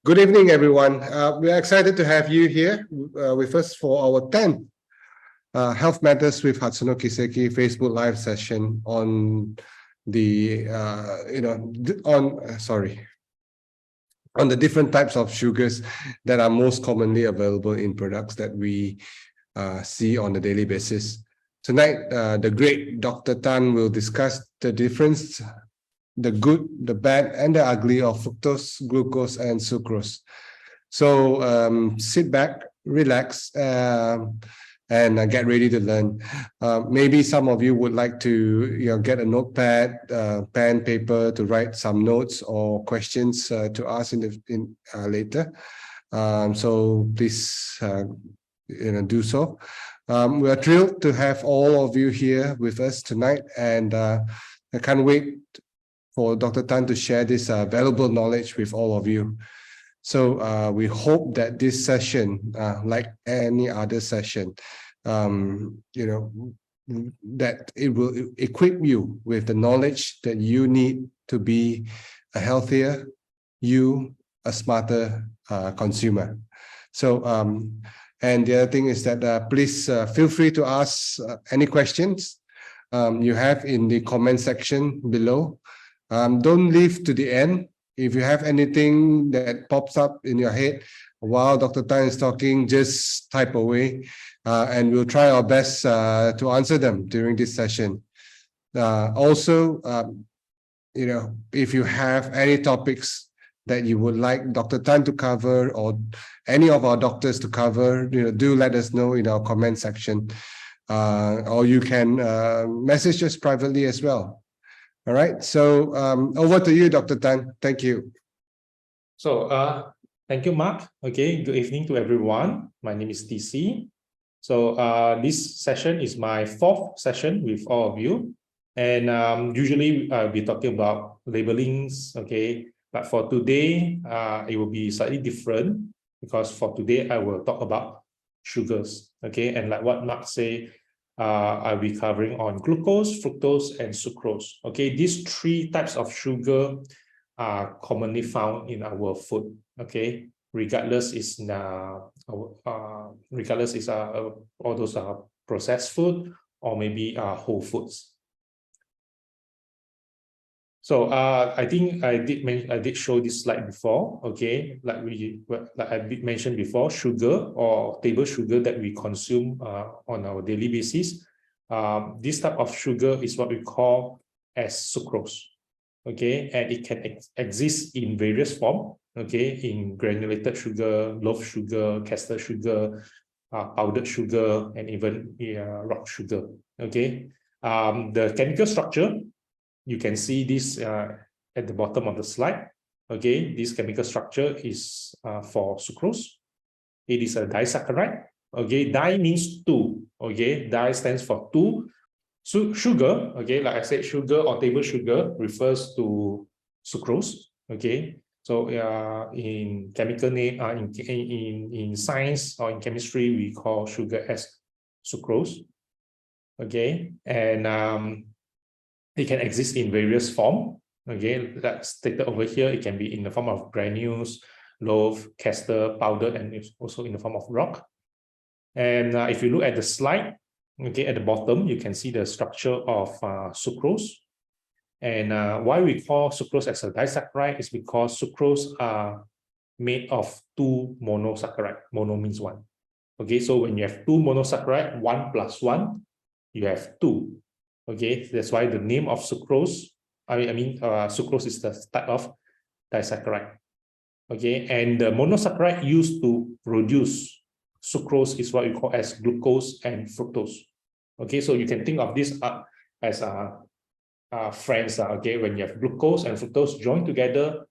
Good evening, everyone. We're excited to have you here with us for our 10th Health Matters with Hatsuno Kiseki Facebook Live session on the on the different types of sugars that are most commonly available in products that we see on a daily basis. Tonight, the great Dr. Tan will discuss the difference, the good, the bad, and the ugly of fructose, glucose, and sucrose. So sit back, relax, and get ready to learn. Maybe some of you would like to get a notepad, pen, paper to write some notes or questions to ask later. So please do so. We are thrilled to have all of you here with us tonight, and I can't wait for Dr. Tan to share this valuable knowledge with all of you. So we hope that this session, like any other session, that it will equip you with the knowledge that you need to be a healthier, a smarter consumer. So, and the other thing is that please feel free to ask any questions you have in the comment section below. Don't leave to the end. If you have anything that pops up in your head while Dr. Tan is talking, just type away, and we'll try our best to answer them during this session. Also, if you have any topics that you would like Dr. Tan to cover or any of our doctors to cover, do let us know in our comment section, or you can message us privately as well. All right, so over to you, Dr. Tan. Thank you. So thank you, Mark. Okay, good evening to everyone. My name is TC. So this session is my 4th session with all of you. And usually I'll be talking about labelings, okay? But for today, it will be slightly different because for today, I will talk about sugars, okay? And like what Mark said, I'll be covering on glucose, fructose, and sucrose. Okay, these 3 types of sugar are commonly found in our food. Okay, regardless is all those are processed food or maybe whole foods. So I think I did show this slide before. Okay, like I did mention before, sugar or table sugar that we consume on our daily basis. This type of sugar is what we call as sucrose. Okay, and it can exist in various forms. Okay, in granulated sugar, loaf sugar, caster sugar, powdered sugar, and even rock sugar. Okay, the chemical structure. You can see this at the bottom of the slide. Okay, this chemical structure is for sucrose. It is a disaccharide. Okay, di means 2. Okay, di stands for 2. So sugar, okay, like I said, sugar or table sugar refers to sucrose. Okay, so in chemical name, in science or in chemistry, we call sugar as sucrose. Okay, and it can exist in various forms. Okay, that's stated over here. It can be in the form of granules, loaf, caster, powder, and it's also in the form of rock. And if you look at the slide, okay, at the bottom, you can see the structure of sucrose. And why we call sucrose as a disaccharide is because sucrose are made of 2 monosaccharides. Mono means 1. Okay, so when you have 2 monosaccharides, 1 plus 1, you have 2. Okay, that's why the name of sucrose, sucrose is the type of disaccharide. Okay, and the monosaccharide used to produce sucrose is what we call as glucose and fructose. Okay, so you can think of this as friends. Okay, when you have glucose and fructose joined together,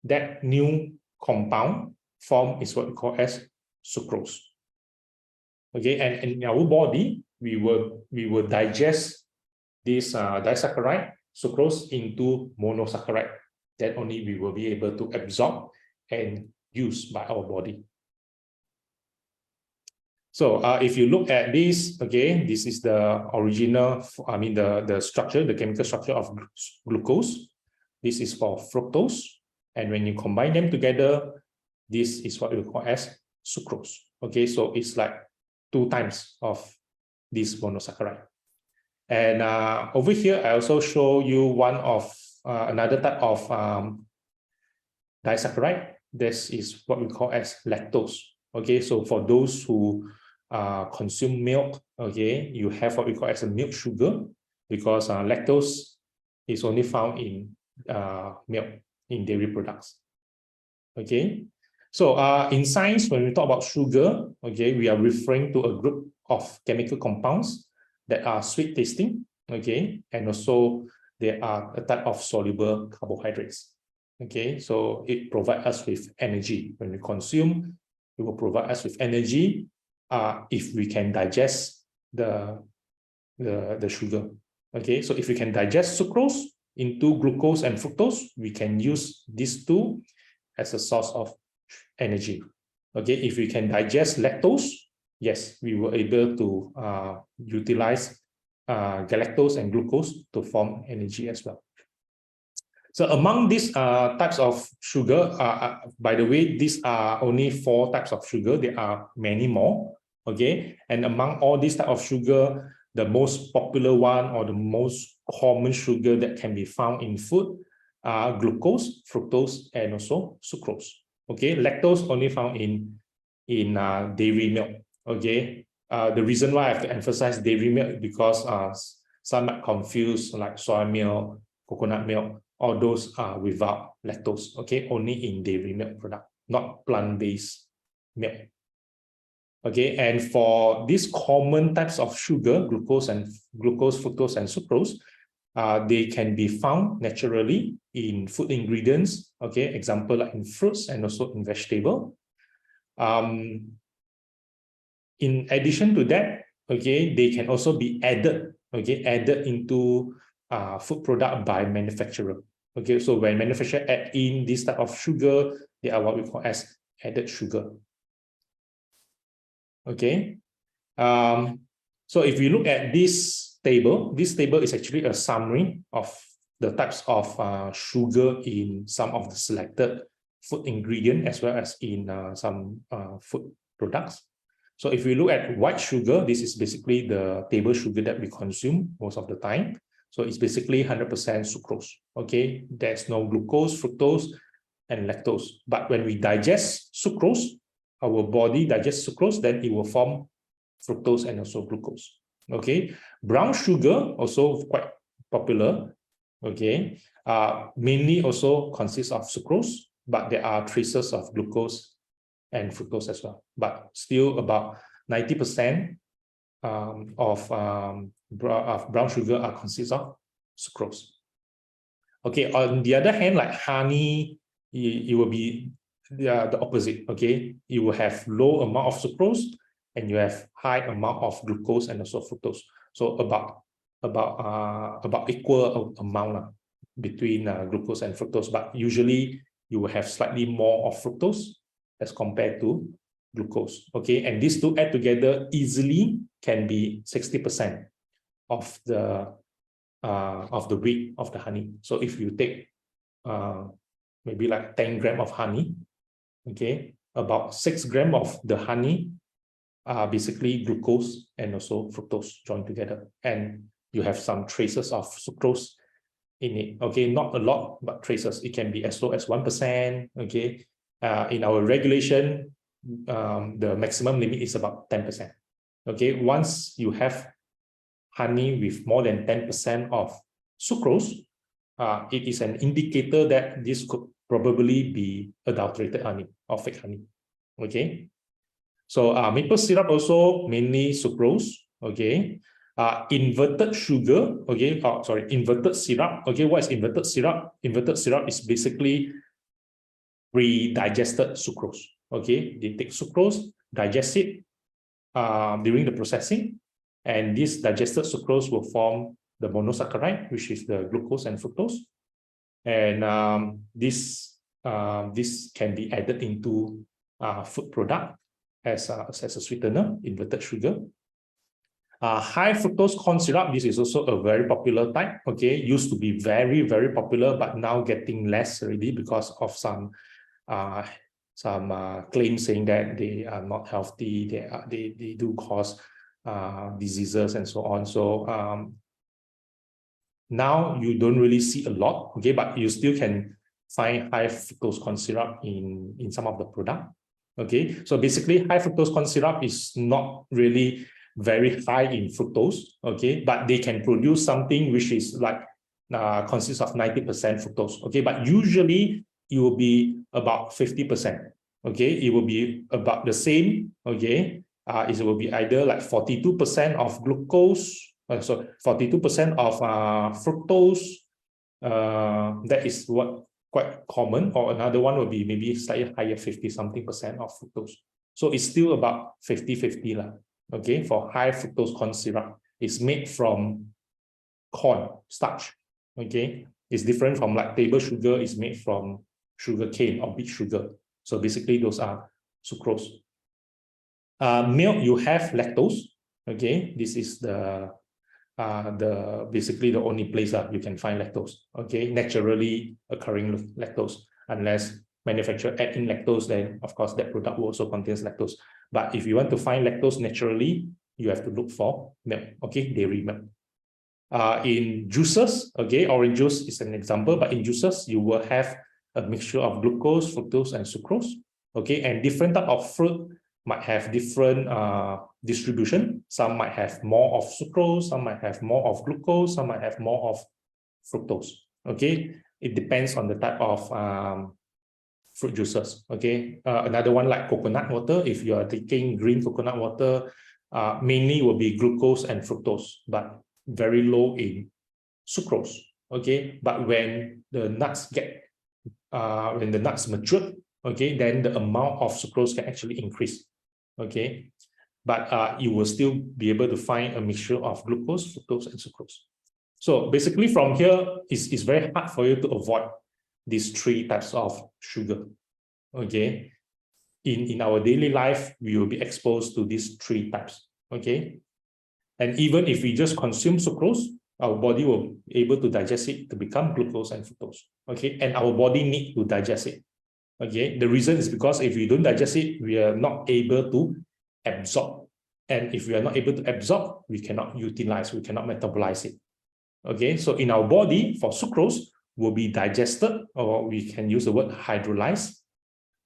that new compound form is what we call as sucrose. Okay, and in our body, we will digest this disaccharide, sucrose, into monosaccharide that only we will be able to absorb and use by our body. So if you look at this, okay, this is the original, the structure, the chemical structure of glucose. This is for fructose. And when you combine them together, this is what we call as sucrose. Okay, so it's like 2 times of this monosaccharide. And over here, I also show you one of another type of disaccharide. This is what we call as lactose. Okay, so for those who consume milk, okay, you have what we call as a milk sugar, because lactose is only found in milk, in dairy products. Okay, so in science, when we talk about sugar, okay, we are referring to a group of chemical compounds that are sweet tasting, okay, and also they are a type of soluble carbohydrates. Okay, so it provides us with energy. When we consume, it will provide us with energy if we can digest the sugar. Okay, so if we can digest sucrose into glucose and fructose, we can use these two as a source of energy. Okay, if we can digest lactose, yes, we were able to utilize galactose and glucose to form energy as well. So among these types of sugar, by the way, these are only 4 types of sugar. There are many more. Okay, and among all these types of sugar, the most popular one or the most common sugar that can be found in food are glucose, fructose, and also sucrose. Okay, lactose only found in dairy milk. Okay, the reason why I have to emphasize dairy milk because some might confuse like soy milk, coconut milk, all those are without lactose. Okay, only in dairy milk product, not plant-based milk. Okay, and for these common types of sugar, glucose, fructose, and sucrose, they can be found naturally in food ingredients. Okay, example like in fruits and also in vegetable. In addition to that, okay, they can also be added. Okay, added into food product by manufacturer. Okay, so when manufacturer add in this type of sugar, they are what we call as added sugar. Okay, so if we look at this table is actually a summary of the types of sugar in some of the selected food ingredient as well as in some food products. So if we look at white sugar, this is basically the table sugar that we consume most of the time. So it's basically 100% sucrose. Okay, there's no glucose, fructose, and lactose. But when we digest sucrose, our body digests sucrose, then it will form fructose and also glucose. Okay, brown sugar also quite popular. Okay, mainly also consists of sucrose, but there are traces of glucose and fructose as well. But still about 90% of brown sugar are consists of sucrose. Okay, on the other hand, like honey, it will be the opposite. Okay, you will have low amount of sucrose and you have high amount of glucose and also fructose. So about equal amount between glucose and fructose, but usually you will have slightly more of fructose as compared to glucose. Okay, and these two add together easily can be 60% of the weight of the honey. So if you take maybe like 10 grams of honey, okay, about 6 grams of the honey are basically glucose and also fructose joined together, and you have some traces of sucrose in it. Okay, not a lot, but traces. It can be as low as 1%. Okay, in our regulation, the maximum limit is about 10%. Okay, once you have honey with more than 10% of sucrose, it is an indicator that this could probably be adulterated honey or fake honey. Okay, so maple syrup also mainly sucrose. Okay, inverted sugar. Okay, inverted syrup. Okay, what is inverted syrup? Inverted syrup is basically pre-digested sucrose. Okay, they take sucrose, digest it during the processing, and this digested sucrose will form the monosaccharide, which is the glucose and fructose, and this can be added into food product as a sweetener, inverted sugar. High fructose corn syrup, this is also a very popular type. Okay, used to be very, very popular, but now getting less already because of some claims saying that they are not healthy, they do cause diseases and so on. So now you don't really see a lot, okay, but you still can find high fructose corn syrup in some of the product. Okay, so basically high fructose corn syrup is not really very high in fructose, okay, but they can produce something which is like consists of 90% fructose, okay, but usually it will be about 50%, okay, it will be about the same, okay, it will be either like 42% of glucose, so 42% of fructose, that is what quite common, or another one will be maybe slightly higher, 50-something% of fructose. So it's still about 50-50 lah. Okay, for high fructose corn syrup, it's made from corn starch. Okay, it's different from like table sugar is made from sugar cane or beet sugar. So basically those are sucrose. Milk, you have lactose. Okay, this is the basically the only place you can find lactose, okay, naturally occurring lactose, unless manufacturer add in lactose, then of course that product will also contains lactose. But if you want to find lactose naturally, you have to look for milk, okay, dairy milk. In juices, okay, orange juice is an example, but in juices you will have a mixture of glucose, fructose, and sucrose, okay, and different type of fruit might have different distribution. Some might have more of sucrose, some might have more of glucose, some might have more of fructose. Okay, it depends on the type of fruit juices. Okay, another one like coconut water. If you are taking green coconut water, mainly will be glucose and fructose, but very low in sucrose. Okay, but when the nuts mature, okay, then the amount of sucrose can actually increase. Okay, but you will still be able to find a mixture of glucose, fructose, and sucrose. So basically from here, it's very hard for you to avoid these three types of sugar. Okay, in our daily life, we will be exposed to these three types. Okay, and even if we just consume sucrose, our body will be able to digest it to become glucose and fructose. Okay, and our body need to digest it. Okay, the reason is because if we don't digest it, we are not able to absorb. And if we are not able to absorb, we cannot utilize, we cannot metabolize it. Okay, so in our body, for sucrose, will be digested, or we can use the word hydrolyzed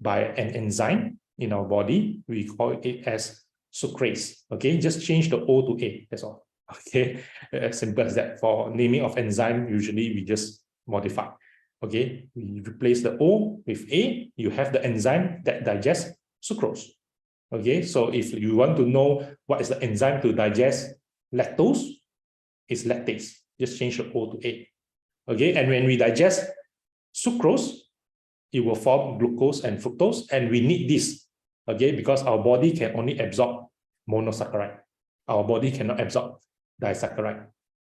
by an enzyme in our body. We call it as sucrase. Okay, just change the O to A, that's all. Okay, as simple as that. For naming of enzyme, usually we just modify. Okay, we replace the O with A, you have the enzyme that digests sucrose. Okay, so if you want to know what is the enzyme to digest lactose, it's lactase. Just change the O to A. Okay, and when we digest sucrose, it will form glucose and fructose, and we need this. Okay, because our body can only absorb monosaccharide. Our body cannot absorb disaccharide.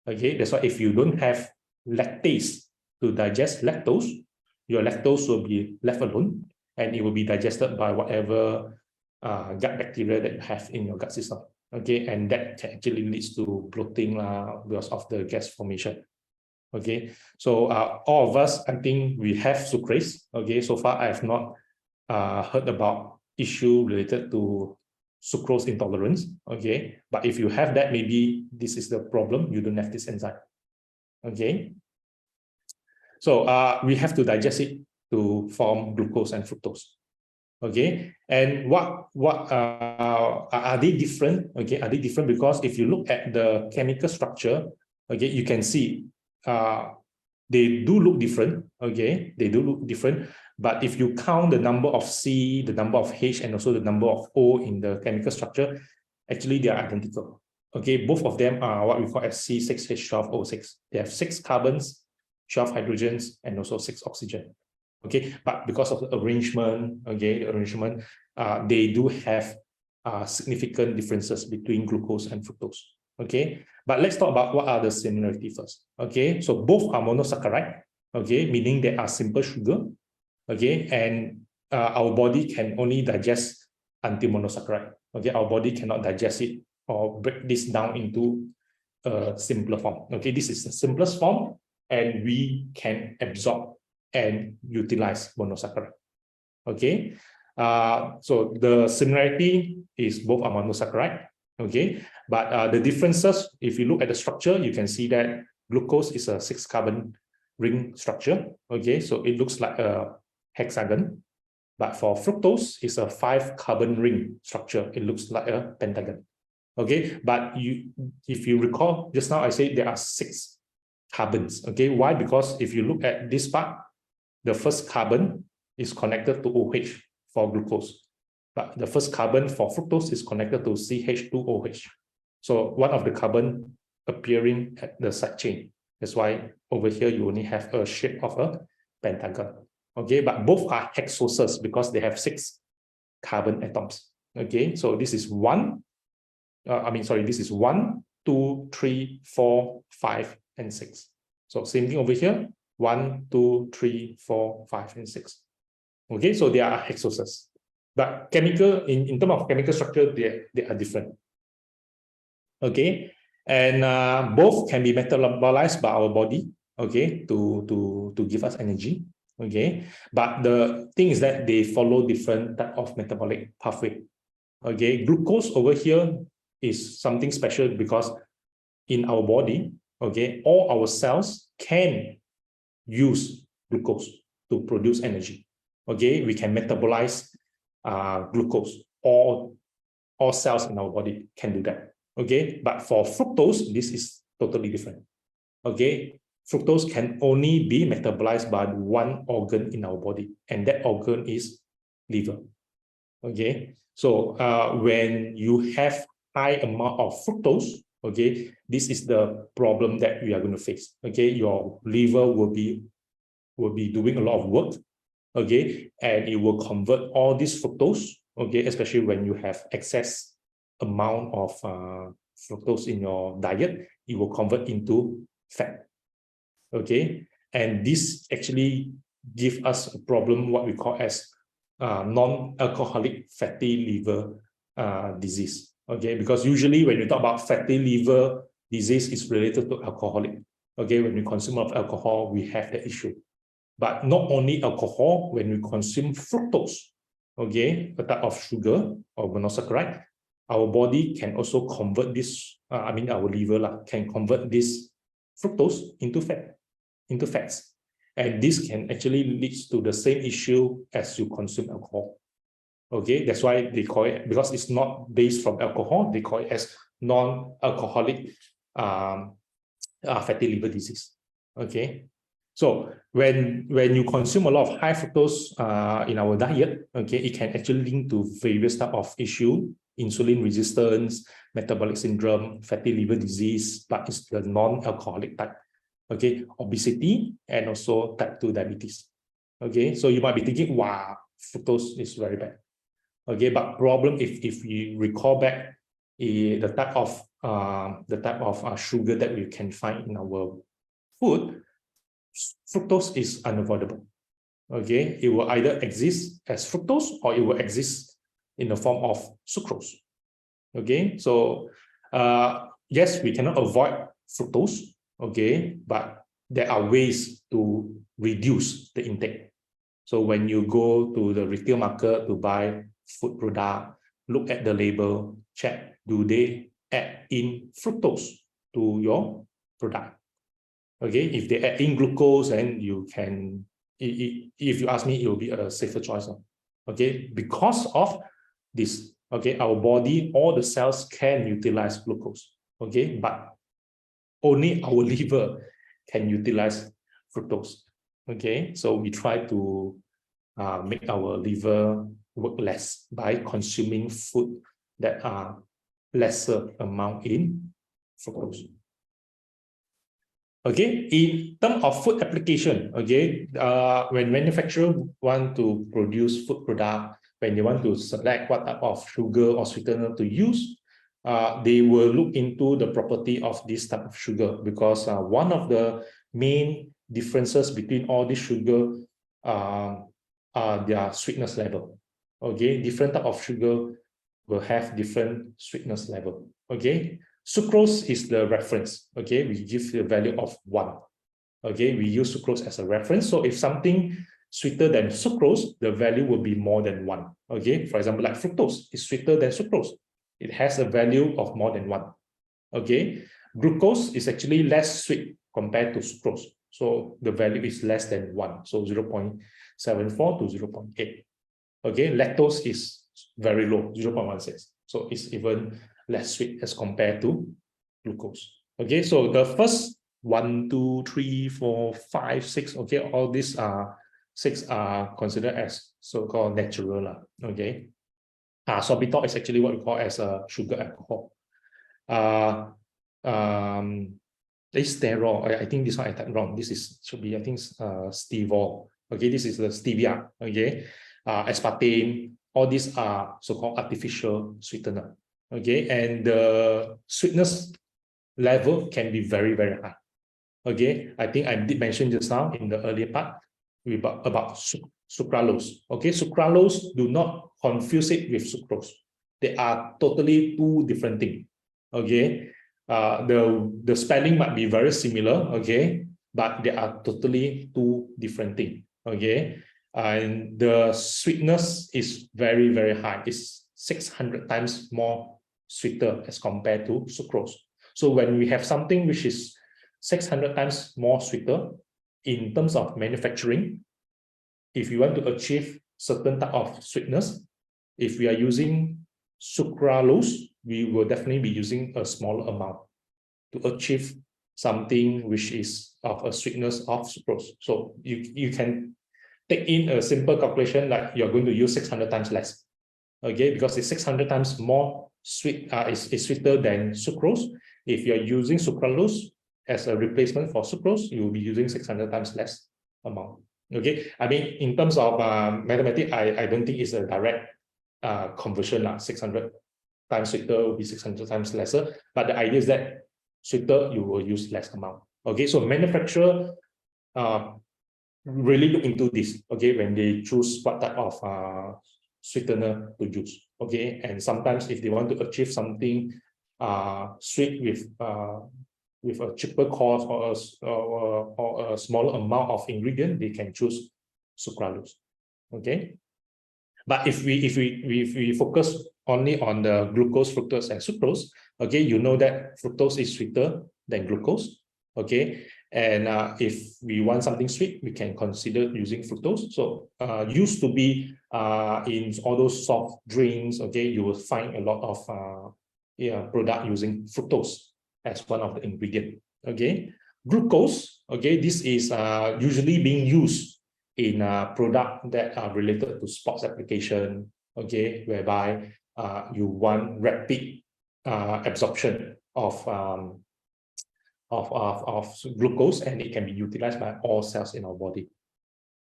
Okay, that's why if you don't have lactase to digest lactose, your lactose will be left alone, and it will be digested by whatever gut bacteria that you have in your gut system. Okay, and that can actually leads to bloating because of the gas formation. Okay, so all of us, I think we have sucrase. Okay, so far I have not heard about issue related to sucrose intolerance. Okay, but if you have that, maybe this is the problem. You don't have this enzyme. Okay, so we have to digest it to form glucose and fructose. Okay, and what are they different? Okay, are they different? Because if you look at the chemical structure, okay, you can see they do look different. Okay, they do look different. But if you count the number of C, the number of H, and also the number of O in the chemical structure, actually they are identical. Okay, both of them are what we call as C6H12O6. They have 6 carbons, 12 hydrogens, and also 6 oxygen. Okay, but because of the arrangement, okay, they do have significant differences between glucose and fructose. Okay, but let's talk about what are the similarity first. Okay, so both are monosaccharide. Okay, meaning they are simple sugar. Okay, and our body can only digest anti-monosaccharide. Okay, our body cannot digest it or break this down into a simpler form. Okay, this is the simplest form, and we can absorb and utilize monosaccharide. Okay, So the similarity is both are monosaccharide, okay, but the differences, if you look at the structure, you can see that glucose is a 6-carbon ring structure, okay, so it looks like a hexagon, but for fructose, it's a 5-carbon ring structure. It looks like a pentagon, okay, but if you recall, just now I said there are 6 carbons, okay, why? Because if you look at this part, the first carbon is connected to OH for glucose, but the first carbon for fructose is connected to CH2OH. So one of the carbon appearing at the side chain. That's why over here you only have a shape of a pentagon. Okay, but both are hexoses because they have 6 carbon atoms. Okay, so this is this is 1, 2, 3, 4, 5, and 6. So same thing over here, 1, 2, 3, 4, 5, and 6. Okay, so they are hexoses. But chemical, in terms of chemical structure, they are different. Okay, and both can be metabolized by our body, okay, to give us energy. Okay, but the thing is that they follow different type of metabolic pathway. Okay, glucose over here is something special because in our body, okay, all our cells can use glucose to produce energy. Okay, we can metabolize glucose. All cells in our body can do that. Okay, but for fructose, this is totally different. Okay, fructose can only be metabolized by one organ in our body, and that organ is liver. Okay, so when you have high amount of fructose, okay, this is the problem that we are going to face. Okay, your liver will be doing a lot of work, okay, and it will convert all this fructose, okay, especially when you have excess amount of fructose in your diet, it will convert into fat, okay, and this actually give us a problem what we call as non-alcoholic fatty liver disease, okay, because usually when you talk about fatty liver disease, it's related to alcoholic, okay, when we consume a lot of alcohol, we have the issue. But not only alcohol, when we consume fructose, okay, a type of sugar or monosaccharide, our body can also convert this, our liver can convert this fructose into fats. And this can actually lead to the same issue as you consume alcohol. Okay, that's why they call it, because it's not based from alcohol, they call it as non-alcoholic fatty liver disease. Okay. So when you consume a lot of high fructose in our diet, okay, it can actually link to various type of issue, insulin resistance, metabolic syndrome, fatty liver disease, but it's the non-alcoholic type, okay, obesity, and also type 2 diabetes. Okay, so you might be thinking, wow, fructose is very bad. Okay, but problem if you recall back the type of sugar that we can find in our food, fructose is unavoidable. Okay, it will either exist as fructose or it will exist in the form of sucrose. Okay, so yes, we cannot avoid fructose, okay, but there are ways to reduce the intake. So when you go to the retail market to buy food product, look at the label, check, do they add in fructose to your product? Okay, if they add in glucose, then you can, if you ask me, it will be a safer choice. Okay, because of this, okay, our body, all the cells can utilize glucose, okay, but only our liver can utilize fructose. Okay, so we try to make our liver work less by consuming food that are lesser amount in fructose. Okay, in terms of food application, okay, when manufacturers want to produce food product, when they want to select what type of sugar or sweetener to use, they will look into the property of this type of sugar, because one of the main differences between all this sugar are their sweetness level. Okay, different type of sugar will have different sweetness level. Okay, sucrose is the reference. Okay, we give the value of 1. Okay, we use sucrose as a reference. So if something sweeter than sucrose, the value will be more than 1. Okay, for example, like fructose is sweeter than sucrose. It has a value of more than 1. Okay, glucose is actually less sweet compared to sucrose. So the value is less than 1. So 0.74 to 0.8. Okay, lactose is very low, 0.16. So it's even less sweet as compared to glucose. Okay, so the first 1, 2, 3, 4, 5, 6. Okay, all these are 6 are considered as so-called natural. Okay, sorbitol is actually what we call as a sugar alcohol. This sterol, I think this one I typed wrong. This should be, I think, stevol. Okay, this is the stevia. Okay, aspartame. All these are so-called artificial sweetener. Okay, and the sweetness level can be very, very high. Okay, I think I did mention just now in the earlier part about sucralose. Okay, sucralose, do not confuse it with sucrose. They are totally 2 different things. Okay, the spelling might be very similar. Okay, but they are totally 2 different things. Okay, and the sweetness is very, very high. It's 600 times more sweeter as compared to sucrose. So when we have something which is 600 times more sweeter in terms of manufacturing, if you want to achieve certain type of sweetness, if we are using sucralose, we will definitely be using a smaller amount to achieve something which is of a sweetness of sucrose. So you can take in a simple calculation like you're going to use 600 times less. Okay, because it's 600 times more sweet, is sweeter than sucrose. If you're using sucralose as a replacement for sucrose, you will be using 600 times less amount. Okay, I mean, in terms of mathematics, I don't think it's a direct conversion. 600 times sweeter will be 600 times lesser. But the idea is that sweeter, you will use less amount. Okay, so manufacturer really look into this. Okay, when they choose what type of sweetener to use. Okay, and sometimes if they want to achieve something sweet with a cheaper cost or a smaller amount of ingredient, they can choose sucralose. Okay, but if we focus only on the glucose, fructose, and sucrose, okay, you know that fructose is sweeter than glucose. Okay, and if we want something sweet, we can consider using fructose. So used to be in all those soft drinks. Okay, you will find a lot of product using fructose as one of the ingredient. Okay, glucose. Okay, this is usually being used in product that are related to sports application. Okay, whereby you want rapid absorption of glucose, and it can be utilized by all cells in our body.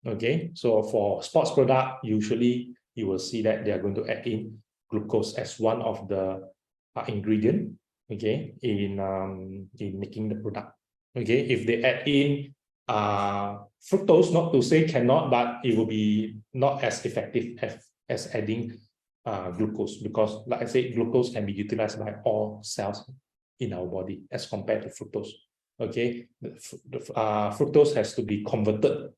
Okay, so for sports product, usually you will see that they are going to add in glucose as one of the ingredient. Okay, in making the product. Okay, if they add in fructose, not to say cannot, but it will be not as effective as adding glucose, because like I said, glucose can be utilized by all cells in our body as compared to fructose. Okay, the fructose has to be converted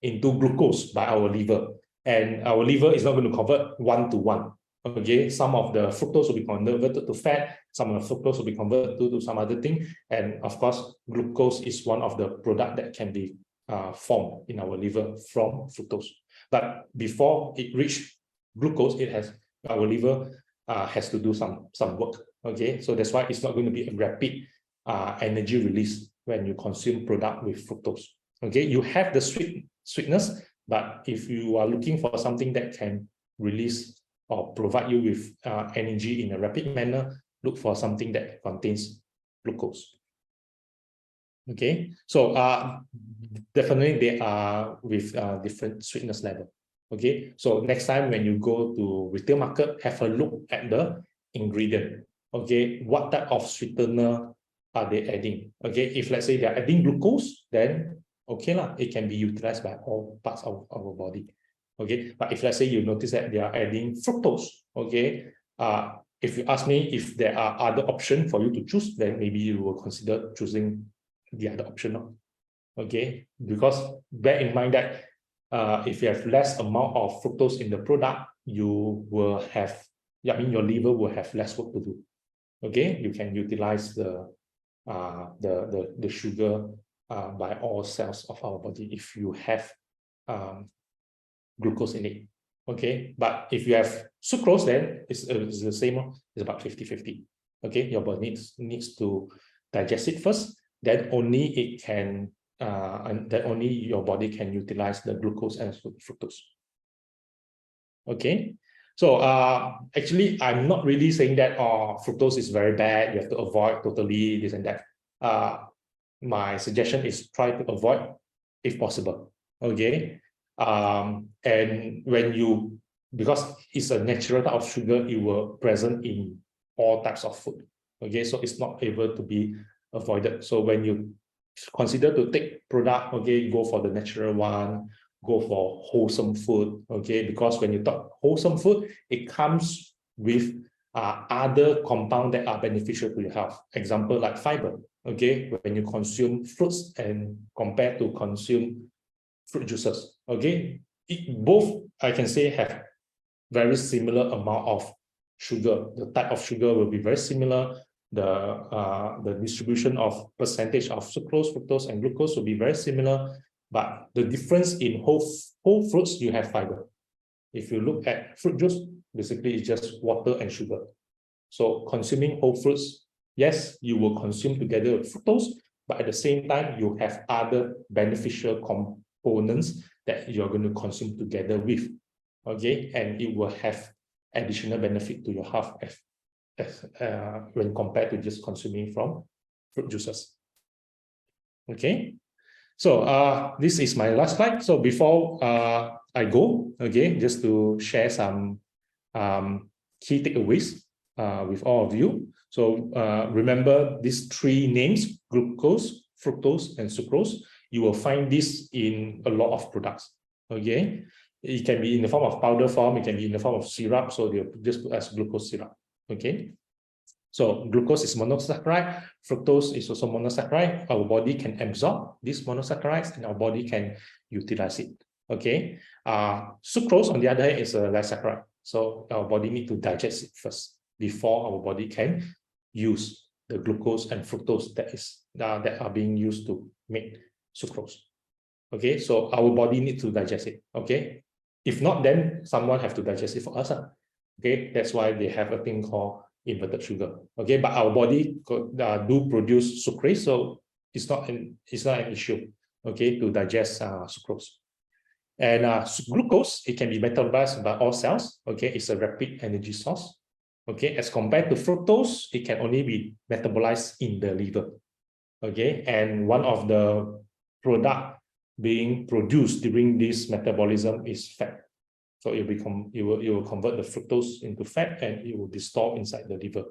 into glucose by our liver, and our liver is not going to convert 1 to 1. Okay, some of the fructose will be converted to fat, some of the fructose will be converted to some other thing, and of course, glucose is one of the product that can be formed in our liver from fructose. But before it reach glucose, our liver has to do some work. Okay, so that's why it's not going to be a rapid energy release when you consume product with fructose. Okay, you have the sweetness, but if you are looking for something that can release or provide you with energy in a rapid manner, look for something that contains glucose. Okay, so definitely they are with different sweetness level. Okay, so next time when you go to retail market, have a look at the ingredient. Okay, what type of sweetener are they adding? Okay, if let's say they're adding glucose, then okay lah, it can be utilized by all parts of our body. Okay, but if let's say you notice that they are adding fructose, okay, if you ask me if there are other options for you to choose, then maybe you will consider choosing the other option. Okay, because bear in mind that if you have less amount of fructose in the product, you will have, your liver will have less work to do. Okay, you can utilize the sugar by all cells of our body if you have glucose in it. Okay, but if you have sucrose, then it's the same. It's about 50-50. Okay, your body needs to digest it first. Then only it can, and then only your body can utilize the glucose and fructose. Okay, so actually, I'm not really saying that fructose is very bad. You have to avoid totally this and that. My suggestion is try to avoid if possible. Okay, and when you, because it's a natural type of sugar, it will present in all types of food. Okay, so it's not able to be avoided. So when you consider to take product, okay, go for the natural one, go for wholesome food. Okay, because when you talk wholesome food, it comes with other compounds that are beneficial to your health. Example like fiber. Okay, when you consume fruits and compare to consume fruit juices, okay, both I can say have very similar amount of sugar. The type of sugar will be very similar. The distribution of percentage of sucrose, fructose, and glucose will be very similar. But the difference in whole fruits, you have fiber. If you look at fruit juice, basically it's just water and sugar. So consuming whole fruits, yes, you will consume together with fructose, but at the same time, you have other beneficial components that you're going to consume together with. Okay, and it will have additional benefit to your health when compared to just consuming from fruit juices. Okay, so this is my last slide. So before I go, okay, just to share some key takeaways with all of you. So remember these three names: glucose, fructose, and sucrose. You will find this in a lot of products. Okay, it can be in the form of powder form, it can be in the form of syrup, so they'll just put as glucose syrup. Okay, so glucose is monosaccharide, fructose is also monosaccharide. Our body can absorb these monosaccharides and our body can utilize it. Okay, sucrose on the other hand is a disaccharide, so our body need to digest it first before our body can use the glucose and fructose that are being used to make sucrose. Okay, so our body needs to digest it. Okay, if not, then someone have to digest it for us. Okay, that's why they have a thing called inverted sugar. Okay, but our body do produce sucrase, so it's not an issue. Okay, to digest sucrose. And glucose, it can be metabolized by all cells. Okay, it's a rapid energy source. Okay, as compared to fructose, it can only be metabolized in the liver. Okay, and one of the product being produced during this metabolism is fat. So it will convert the fructose into fat and it will be stored inside the liver.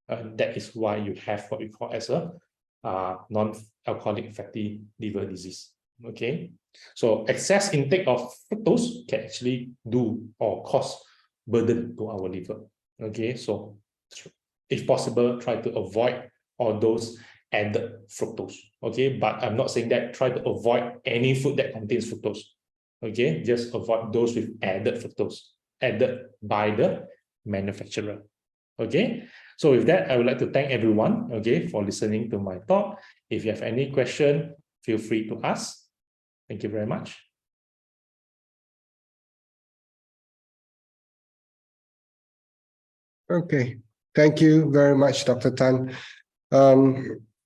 That is why you have what we call as a non-alcoholic fatty liver disease. Okay, so excess intake of fructose can actually do or cause burden to our liver. Okay, so if possible, try to avoid all those added fructose. Okay, but I'm not saying that try to avoid any food that contains fructose. Okay, just avoid those with added fructose, added by the manufacturer. Okay, so with that, I would like to thank everyone, okay, for listening to my talk. If you have any question, feel free to ask. Thank you very much. Okay, thank you very much, Dr. Tan.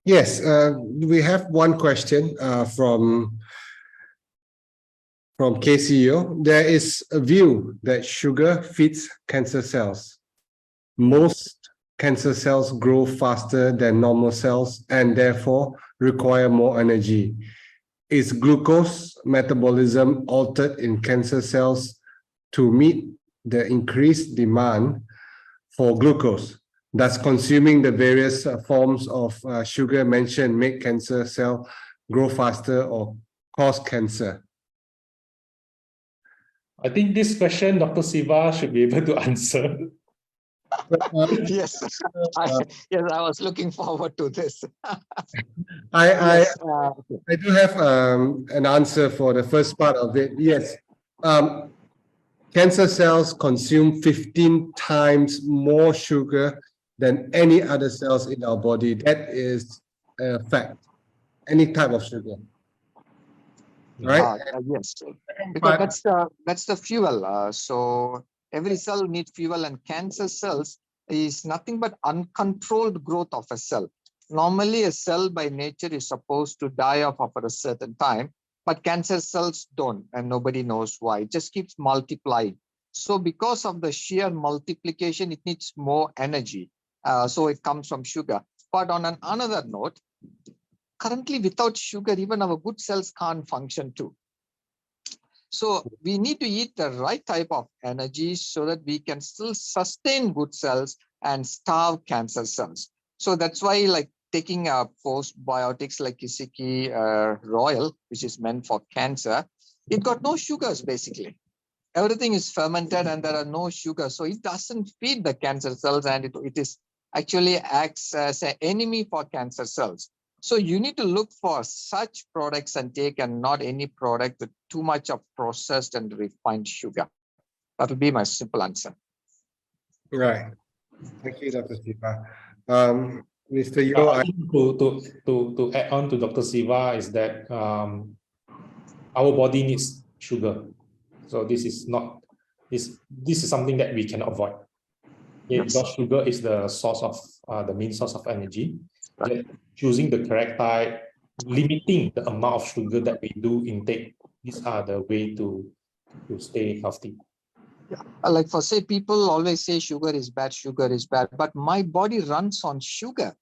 Yes, we have one question from KCO. There is a view that sugar feeds cancer cells. Most cancer cells grow faster than normal cells and therefore require more energy. Is glucose metabolism altered in cancer cells to meet the increased demand for glucose? Does consuming the various forms of sugar mentioned make cancer cell grow faster or cause cancer? I think this question, Dr. Siva should be able to answer. But, Yes, I, yes, I was looking forward to this. I Yes, I do have an answer for the first part of it. Yes. Cancer cells consume 15 times more sugar than any other cells in our body. That is a fact. Any type of sugar, right? yes, because But that's the fuel. So every cell needs fuel, and cancer cells is nothing but uncontrolled growth of a cell. Normally, a cell by nature is supposed to die off after a certain time, but cancer cells don't, and nobody knows why. It just keeps multiplying. So because of the sheer multiplication, it needs more energy. So it comes from sugar. But on another note, currently without sugar, even our good cells can't function too. So we need to eat the right type of energy so that we can still sustain good cells and starve cancer cells. So that's why, like taking postbiotics like Kiseki Royal, which is meant for cancer, it got no sugars basically. Everything is fermented and there are no sugars. So it doesn't feed the cancer cells, and it is actually acts as an enemy for cancer cells. So you need to look for such products and take, and not any product with too much of processed and refined sugar. That will be my simple answer. right. Thank you, Dr. Siva. Mr. I Yo, think to add on to Dr. Siva is that our body needs sugar. So this is not this is something that we cannot avoid. Yeah, Yes. because sugar is the source of the main source of energy. Right. Choosing the correct type, limiting the amount of sugar that we do intake, these are the way to stay healthy. Like for say, people always say sugar is bad, but my body runs on sugar.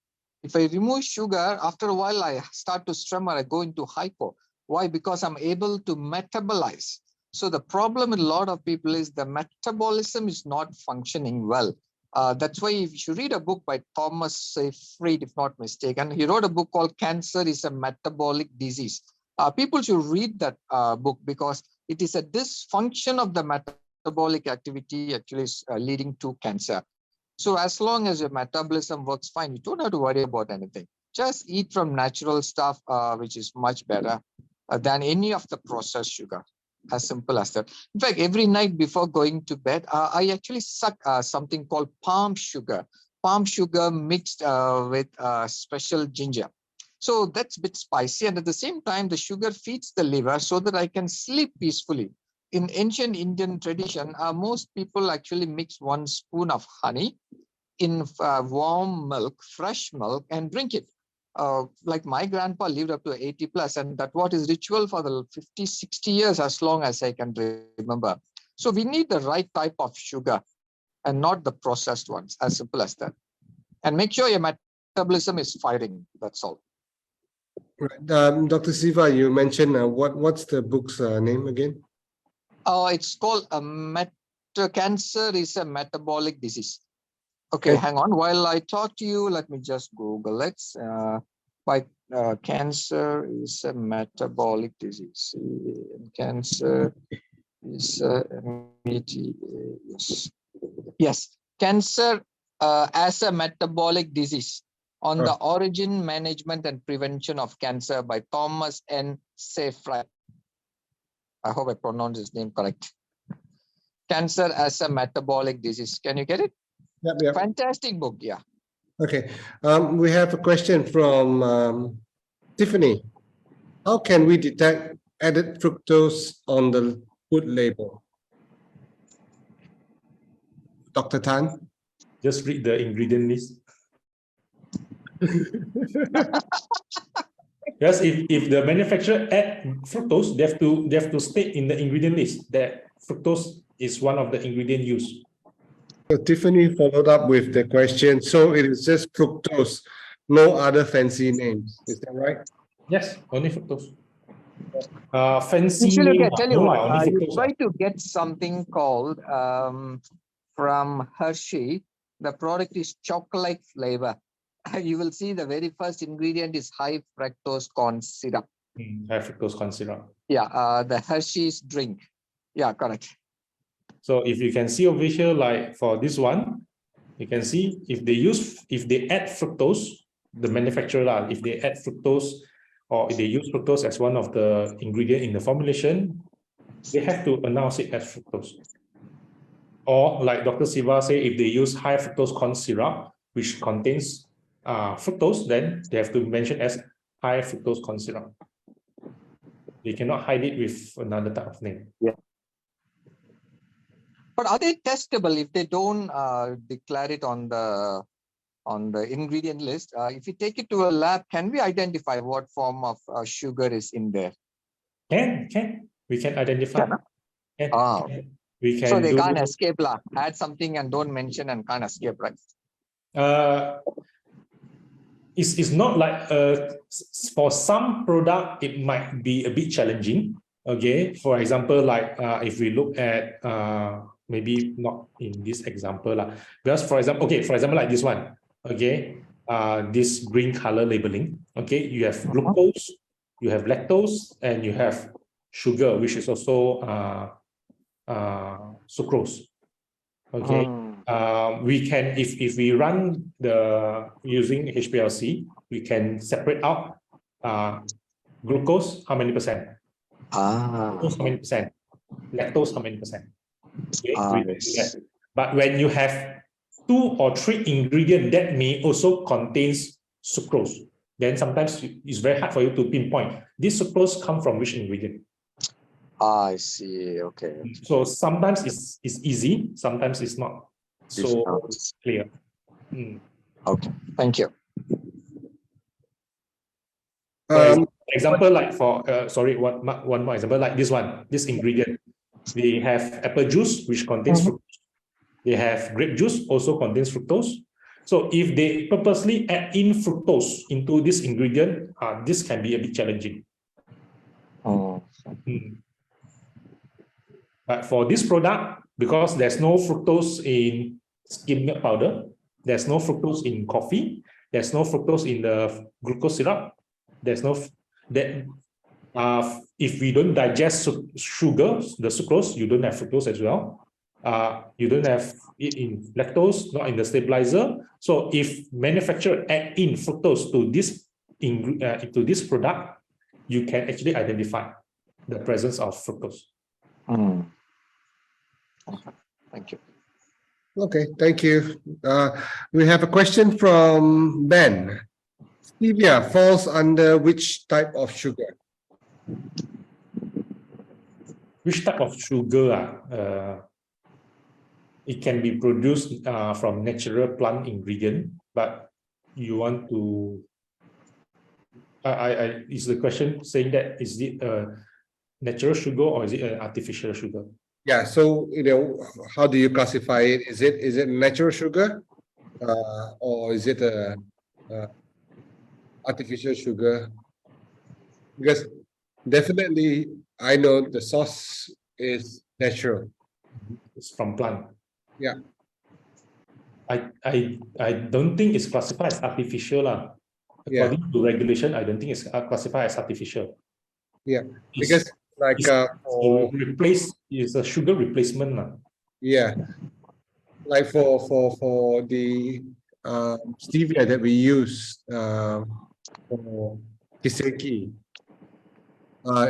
If I remove sugar, after a while I start to tremor, I go into hypo. Why? Because I'm able to metabolize. So the problem with a lot of people is the metabolism is not functioning well. That's why if you read a book by Thomas Seyfried, if not mistaken, he wrote a book called Cancer is a Metabolic Disease. People should read that book because it is a dysfunction of the metabolic activity actually is leading to cancer. So as long as your metabolism works fine, you don't have to worry about anything. Just eat from natural stuff, which is much better than any of the processed sugar. As simple as that. In fact, every night before going to bed, I actually suck something called palm sugar. Palm sugar mixed with special ginger. So that's a bit spicy. And at the same time, the sugar feeds the liver so that I can sleep peacefully. In ancient Indian tradition, most people actually mix 1 spoon of honey in warm milk, fresh milk, and drink it. Like my grandpa lived up to 80 plus, and that what is ritual for the 50, 60 years, as long as I can remember. So we need the right type of sugar and not the processed ones, as simple as that. And make sure your metabolism is firing, that's all. right. Dr. Siva, you mentioned what's the book's name again? It's called cancer is a metabolic disease. Okay, hang on. While I talk to you, let me just Google it. Cancer is a metabolic disease. Cancer is yes, cancer as a metabolic disease on the origin, management, and prevention of cancer by Thomas N. Seyfried. I hope I pronounced his name correct. Cancer as a metabolic disease. Can you get it? Yep. Fantastic book, yeah. Okay. We have a question from Tiffany. How can we detect added fructose on the food label? Dr. Tan? Just read the ingredient list. Yes, if the manufacturer add fructose, they have to state in the ingredient list that fructose is one of the ingredient used. So Tiffany followed up with the question. So it is just fructose, no other fancy names. Is that right? Yes, only fructose. Fancy Actually, name. okay, tell you what, you fructose, try to get something called from Hershey. The product is chocolate flavor. You will see the very first ingredient is high fructose corn syrup. High fructose corn syrup. Yeah, the Hershey's drink. Yeah, correct. So if you can see over here, like for this one, you can see if they add fructose, the manufacturer, if they add fructose or if they use fructose as one of the ingredient in the formulation, they have to announce it as fructose. Or like Dr. Siva say, if they use high fructose corn syrup, which contains fructose, then they have to mention as high fructose corn syrup. They cannot hide it with another type of name. Yeah. But are they testable if they don't declare it on the ingredient list? If we take it to a lab, can we identify what form of sugar is in there? We can identify. We can so they do, can't escape lah. Add something and don't mention and can't escape, right? It's not like for some product it might be a bit challenging. Okay, for example, like if we look at maybe not in this example lah, because for example, like this one. Okay, this green color labeling. Okay, you have glucose, you have lactose, and you have sugar, which is also sucrose. Okay, we can if we run using HPLC, we can separate out glucose how many percent, glucose how many percent, lactose how many percent. Okay, we can do that. But when you have 2 or 3 ingredients that may also contains sucrose, then sometimes it's very hard for you to pinpoint this sucrose come from which ingredient. I see. Okay. So sometimes it's easy, sometimes it's not so clear. Okay, thank you. Example like for one more example like this one, this ingredient. They have apple juice which contains fructose. They have grape juice also contains fructose. So if they purposely add in fructose into this ingredient, this can be a bit challenging. But for this product, because there's no fructose in skim milk powder, there's no fructose in coffee, there's no fructose in the glucose syrup, there's no if we don't digest sugar, the sucrose, you don't have fructose as well. You don't have it in lactose, not in the stabilizer. So if manufacturer add in fructose to this product, you can actually identify the presence of fructose. Okay, thank you. Okay, thank you. We have a question from Ben. Stevia falls under which type of sugar? Which type of sugar? It can be produced from natural plant ingredient, but you want to. Is the question saying that is it a natural sugar or is it an artificial sugar? Yeah, so how do you classify it? Is it natural sugar, or is it a artificial sugar? Because definitely, I know the source is natural. It's from plant. Yeah. I don't think it's classified as artificial lah. According to regulation, I don't think it's classified as artificial. Yeah, because like is a sugar replacement lah. Yeah, like for the stevia that we use for Kiseki,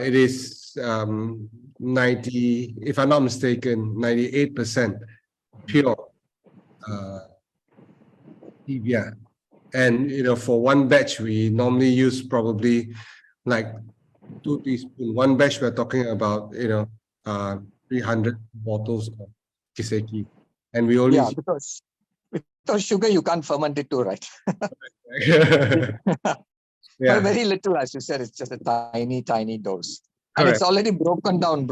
it is 90, if I'm not mistaken, 98% pure stevia. And for one batch, we normally use probably like 2 teaspoons. One batch, we're talking about 300 bottles of Kiseki, and we only because sugar you can't ferment it too, right? But very little, as you said, it's just a tiny dose. And it's already broken down,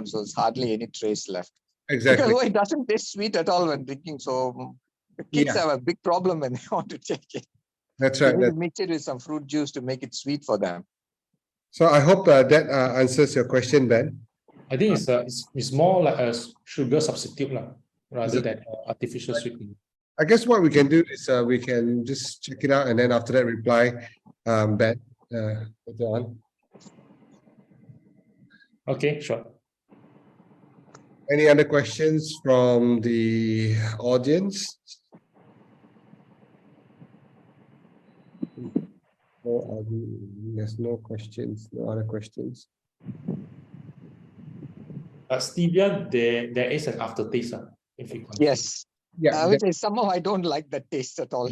so it's hardly any trace left. Exactly. Because it doesn't taste sweet at all when drinking. So the kids have a big problem when they want to take it. That's right. You need to mix it with some fruit juice to make it sweet for them. So I hope that answers your question, Ben. I think it's more like a sugar substitute rather than artificial sweetening. I guess what we can do is we can just check it out and then after that reply Ben later on. Okay, sure. Any other questions from the audience? No, there's no questions, no other questions. Stevia, there is an aftertaste, if you consume. Yes. Yeah, Which is somehow I don't like the taste at all.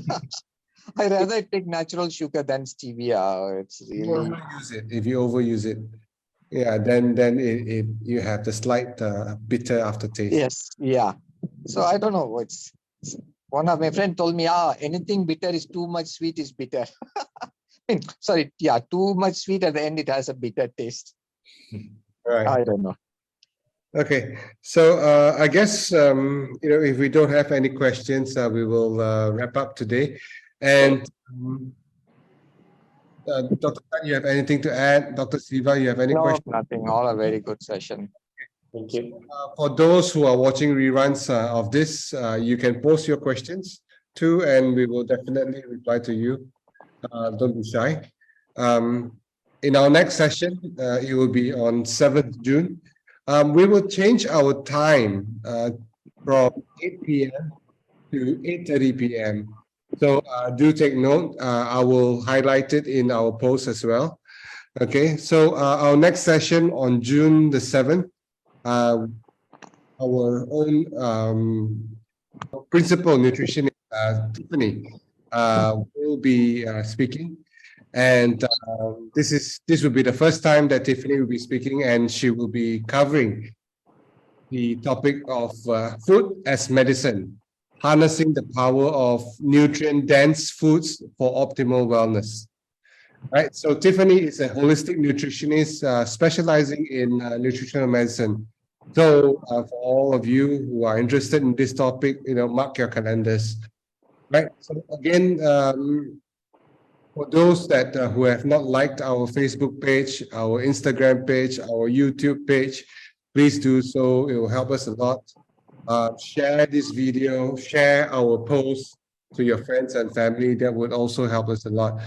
I rather take natural sugar than stevia. It's you really overuse it. If you overuse it, yeah, then you have the slight bitter aftertaste. yes, yeah. So I don't know. One of my friend told me, anything bitter is too much sweet is bitter. Sorry, yeah, too much sweet at the end it has a bitter taste. Right. I don't know. Okay, so I guess if we don't have any questions, we will wrap up today. And Dr. Tan, you have anything to add? Dr. Siva, you have any No, questions? nothing. All a very good session. Thank you. For those who are watching reruns of this, you can post your questions too, and we will definitely reply to you. Don't be shy. In our next session, it will be on 7th June. We will change our time from 8 p.m. to 8:30 p.m. So do take note. I will highlight it in our post as well. Okay, so our next session on June the 7th, our own principal nutritionist, Tiffany, will be speaking. And this will be the first time that Tiffany will be speaking, and she will be covering the topic of food as medicine, harnessing the power of nutrient-dense foods for optimal wellness. Right. So Tiffany is a holistic nutritionist specializing in nutritional medicine. So for all of you who are interested in this topic, mark your calendars. Right. So again, for those that who have not liked our Facebook page, our Instagram page, our YouTube page, please do so. It will help us a lot. Share this video, share our post to your friends and family. That would also help us a lot.